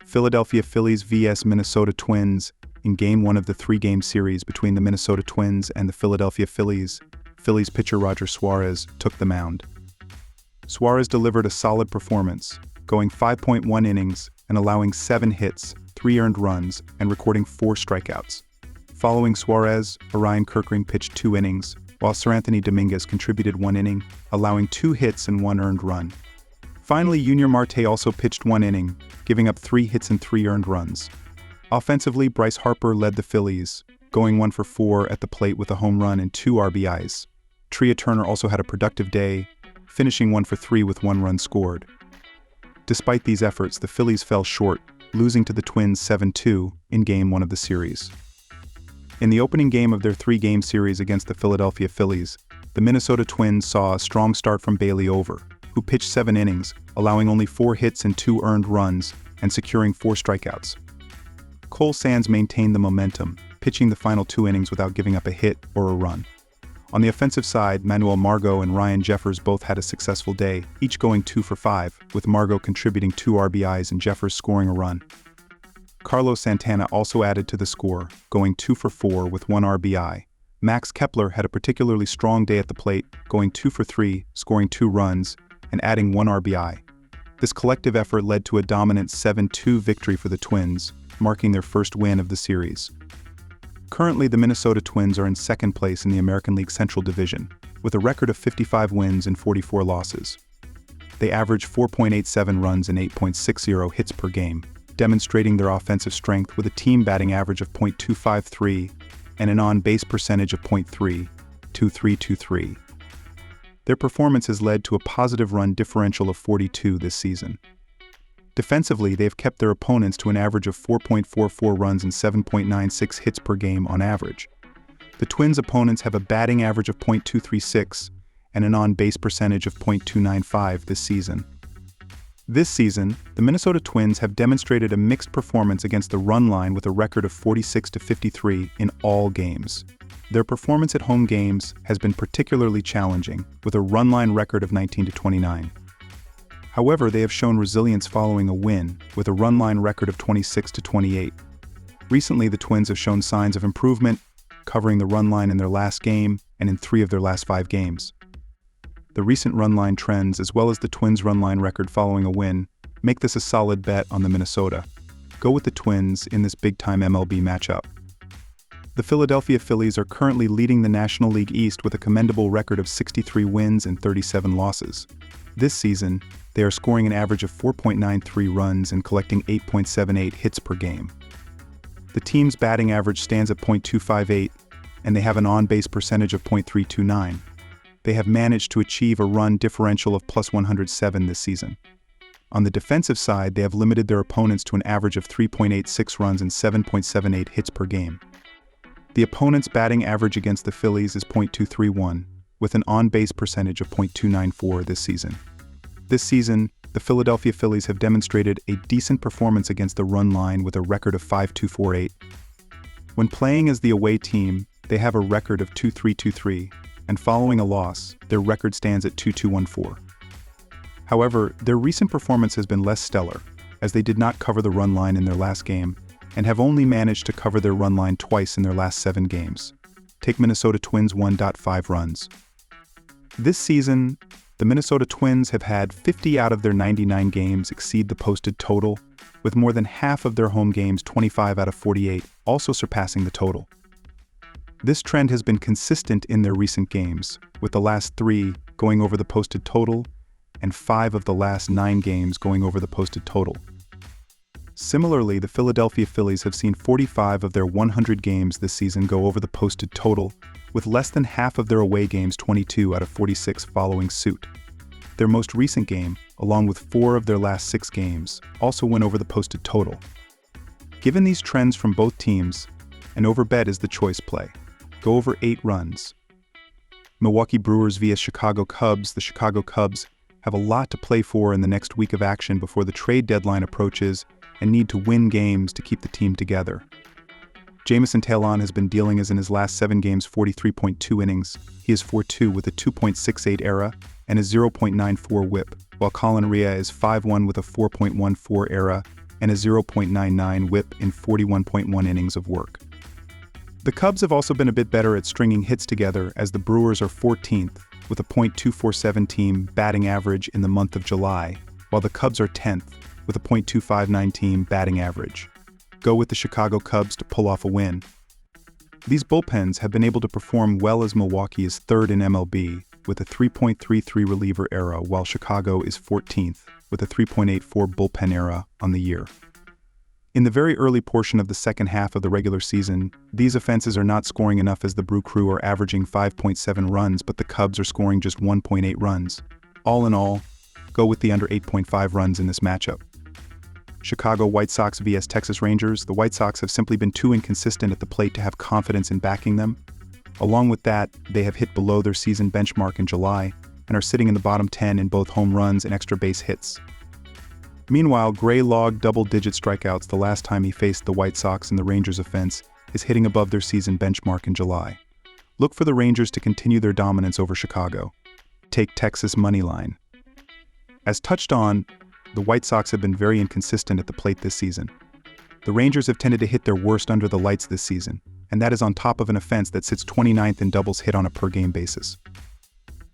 Philadelphia Phillies vs Minnesota Twins. In Game 1 of the three-game series between the Minnesota Twins and the Philadelphia Phillies, Phillies pitcher Roger Suarez took the mound. Suarez delivered a solid performance, going 5.1 innings and allowing 7 hits, 3 earned runs, and recording 4 strikeouts. Following Suarez, Orion Kerkering pitched 2 innings, while Seranthony Dominguez contributed 1 inning, allowing 2 hits and 1 earned run. Finally, Yunior Marte also pitched 1 inning, giving up 3 hits and 3 earned runs. Offensively, Bryce Harper led the Phillies, going 1 for 4 at the plate with a home run and 2 RBIs. Trea Turner also had a productive day, finishing 1 for 3 with 1 run scored. Despite these efforts, the Phillies fell short, losing to the Twins 7-2 in Game 1 of the series. In the opening game of their 3-game series against the Philadelphia Phillies, the Minnesota Twins saw a strong start from Bailey Over, who pitched 7 innings, allowing only 4 hits and 2 earned runs, and securing 4 strikeouts. Cole Sands maintained the momentum, pitching the final 2 innings without giving up a hit or a run. On the offensive side, Manuel Margot and Ryan Jeffers both had a successful day, each going 2 for 5, with Margot contributing 2 RBIs and Jeffers scoring a run. Carlos Santana also added to the score, going 2 for 4 with 1 RBI. Max Kepler had a particularly strong day at the plate, going 2 for 3, scoring 2 runs, and adding 1 RBI. This collective effort led to a dominant 7-2 victory for the Twins, marking their first win of the series. Currently, the Minnesota Twins are in second place in the American League Central Division, with a record of 55 wins and 44 losses. They average 4.87 runs and 8.60 hits per game, demonstrating their offensive strength with a team batting average of .253 and an on-base percentage of .32323. Their performance has led to a positive run differential of 42 this season. Defensively, they have kept their opponents to an average of 4.44 runs and 7.96 hits per game on average. The Twins' opponents have a batting average of .236 and an on-base percentage of .295 this season. This season, the Minnesota Twins have demonstrated a mixed performance against the run line with a record of 46-53 in all games. Their performance at home games has been particularly challenging, with a run line record of 19-29. However, they have shown resilience following a win, with a run line record of 26-28. Recently, the Twins have shown signs of improvement, covering the run line in their last game and in 3 of their last 5 games. The recent run line trends, as well as the Twins' run line record following a win, make this a solid bet on the Minnesota. Go with the Twins in this big-time MLB matchup. The Philadelphia Phillies are currently leading the National League East with a commendable record of 63 wins and 37 losses. This season, they are scoring an average of 4.93 runs and collecting 8.78 hits per game. The team's batting average stands at .258, and they have an on-base percentage of .329. They have managed to achieve a run differential of +107 this season. On the defensive side, they have limited their opponents to an average of 3.86 runs and 7.78 hits per game. The opponent's batting average against the Phillies is .231, with an on-base percentage of .294 this season. This season, the Philadelphia Phillies have demonstrated a decent performance against the run line with a record of .5248. When playing as the away team, they have a record of .2323, and following a loss, their record stands at .2214. However, their recent performance has been less stellar, as they did not cover the run line in their last game, and have only managed to cover their run line twice in their last 7 games. Take Minnesota Twins 1.5 runs. This season, the Minnesota Twins have had 50 out of their 99 games exceed the posted total, with more than half of their home games, 25 out of 48, also surpassing the total. This trend has been consistent in their recent games, with the last 3 going over the posted total and 5 of the last 9 games going over the posted total. Similarly, the Philadelphia Phillies have seen 45 of their 100 games this season go over the posted total, with less than half of their away games, 22 out of 46, following suit. Their most recent game, along with 4 of their last 6 games, also went over the posted total. Given these trends from both teams, an overbet is the choice play. Go over 8 runs. Milwaukee Brewers vs Chicago Cubs. The Chicago Cubs have a lot to play for in the next week of action before the trade deadline approaches and need to win games to keep the team together. Jameson Taillon has been dealing as in his last 7 games 43.2 innings. He is 4-2 with a 2.68 ERA and a 0.94 WHIP, while Colin Rea is 5-1 with a 4.14 ERA and a 0.99 whip in 41.1 innings of work. The Cubs have also been a bit better at stringing hits together, as the Brewers are 14th with a .247 team batting average in the month of July, while the Cubs are 10th with a .259 team batting average. Go with the Chicago Cubs to pull off a win. These bullpens have been able to perform well, as Milwaukee is third in MLB with a 3.33 reliever era, while Chicago is 14th with a 3.84 bullpen era on the year. In the very early portion of the second half of the regular season, these offenses are not scoring enough, as the Brew Crew are averaging 5.7 runs, but the Cubs are scoring just 1.8 runs. All in all, go with the under 8.5 runs in this matchup. Chicago White Sox vs Texas Rangers. The White Sox have simply been too inconsistent at the plate to have confidence in backing them. Along with that, they have hit below their season benchmark in July and are sitting in the bottom 10 in both home runs and extra base hits. Meanwhile, Gray logged double-digit strikeouts the last time he faced the White Sox, and the Rangers' offense is hitting above their season benchmark in July. Look for the Rangers to continue their dominance over Chicago. Take Texas moneyline. As touched on, the White Sox have been very inconsistent at the plate this season. The Rangers have tended to hit their worst under the lights this season, and that is on top of an offense that sits 29th in doubles hit on a per-game basis.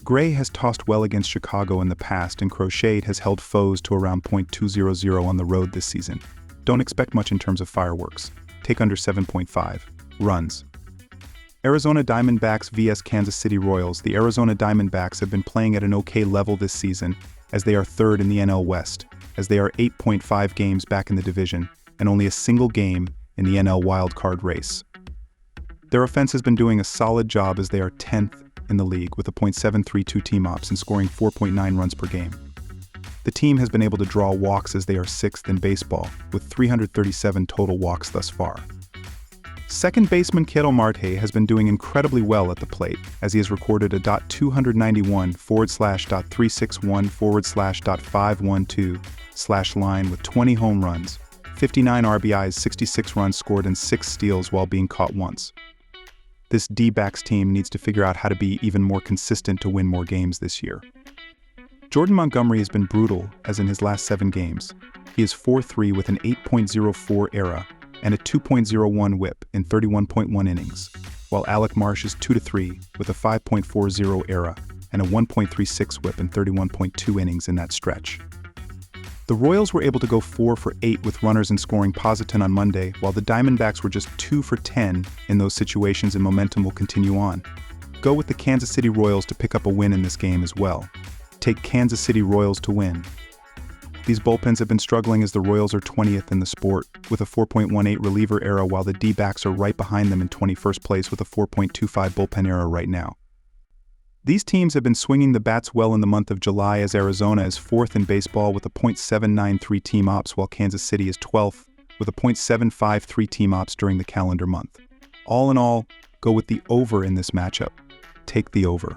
Gray has tossed well against Chicago in the past, and Crochet has held foes to around .200 on the road this season. Don't expect much in terms of fireworks. Take under 7.5 runs. Arizona Diamondbacks vs Kansas City Royals. The Arizona Diamondbacks have been playing at an okay level this season, as they are third in the NL West, as they are 8.5 games back in the division and only a single game in the NL wildcard race. Their offense has been doing a solid job, as they are 10th in the league with a .732 team ops and scoring 4.9 runs per game. The team has been able to draw walks, as they are 6th in baseball with 337 total walks thus far. Second baseman Ketel Marte has been doing incredibly well at the plate, as he has recorded a .291/.361/.512/ line with 20 home runs, 59 RBIs, 66 runs scored, and 6 steals while being caught once. This D-backs team needs to figure out how to be even more consistent to win more games this year. Jordan Montgomery has been brutal, as in his last 7 games. He is 4-3 with an 8.04 ERA and a 2.01 whip in 31.1 innings, while Alec Marsh is 2-3 with a 5.40 ERA and a 1.36 whip in 31.2 innings in that stretch. The Royals were able to go 4 for 8 with runners in scoring position on Monday, while the Diamondbacks were just 2 for 10 in those situations, and momentum will continue on. Go with the Kansas City Royals to pick up a win in this game as well. Take Kansas City Royals to win. These bullpens have been struggling, as the Royals are 20th in the sport with a 4.18 reliever era, while the D-backs are right behind them in 21st place with a 4.25 bullpen era right now. These teams have been swinging the bats well in the month of July, as Arizona is 4th in baseball with a .793 team ops, while Kansas City is 12th with a .753 team ops during the calendar month. All in all, go with the over in this matchup. Take the over.